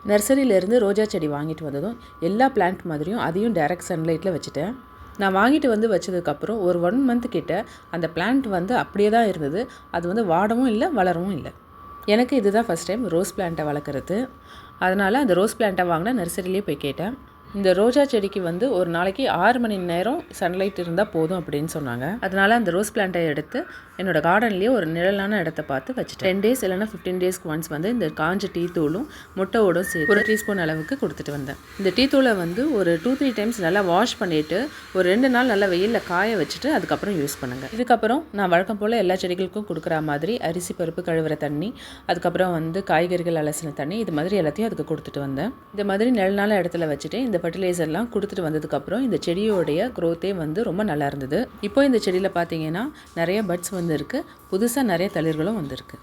நர்சரியிலேருந்து ரோஜா செடி வாங்கிட்டு வந்ததும் எல்லா பிளான்ட் மாதிரியும் அதையும் டைரக்ட் சன்லைட்டில் வச்சுட்டேன். நான் வாங்கிட்டு வந்து வச்சதுக்கப்புறம் ஒரு 1 மந்த் கிட்ட அந்த பிளான்ட் வந்து அப்படியே தான் இருந்தது. அது வந்து வாடவும் இல்லை, வளரவும் இல்லை. எனக்கு இதுதான் ஃபஸ்ட் டைம் ரோஸ் பிளான்ட்டை வளர்க்குறது. அதனால் அந்த ரோஸ் பிளான்ட்டை வாங்கினா நர்சரியிலே போய் கேட்டேன். இந்த ரோஜா செடிக்கு வந்து ஒரு நாளைக்கு 6 மணி நேரம் சன்லைட் இருந்தால் போதும் அப்படின்னு சொன்னாங்க. அதனால் அந்த ரோஸ் பிளான்ட்டை எடுத்து என்னோடய கார்டன்லேயே ஒரு நிழலான இடத்த பார்த்து வச்சுட்டேன். 10 டேஸ் இல்லைனா 15 டேஸ்க்கு ஒன்ஸ் வந்து இந்த காஞ்ச டீ தூளும் முட்டையோடும் சேர்த்து 1 டீஸ்பூன் அளவுக்கு கொடுத்துட்டு வந்தேன். இந்த டீ தூளை வந்து ஒரு 2-3 டைம்ஸ் நல்லா வாஷ் பண்ணிவிட்டு ஒரு 2 நாள் நல்லா வெயிலில் காய வச்சுட்டு அதுக்கப்புறம் யூஸ் பண்ணுங்கள். இதுக்கப்புறம் நான் வழக்கம் போல் எல்லா செடிகளுக்கும் கொடுக்குற மாதிரி அரிசி பருப்பு கழுவுற தண்ணி, அதுக்கப்புறம் வந்து காய்கறிகள் அலசின தண்ணி, இது மாதிரி எல்லாத்தையும் அதுக்கு கொடுத்துட்டு வந்தேன். இந்த மாதிரி நிழலான இடத்துல வச்சுட்டு இந்த ஃபர்டிலைசர்லாம் கொடுத்துட்டு வந்ததுக்கப்புறம் இந்த செடியோடைய க்ரோத்தே வந்து ரொம்ப நல்லா இருந்தது. இப்போ இந்த செடியில் பார்த்தீங்கன்னா நிறைய பட்ஸ் வந்து இருக்குது, புதுசாக நிறைய தளிர்களும் வந்திருக்கு.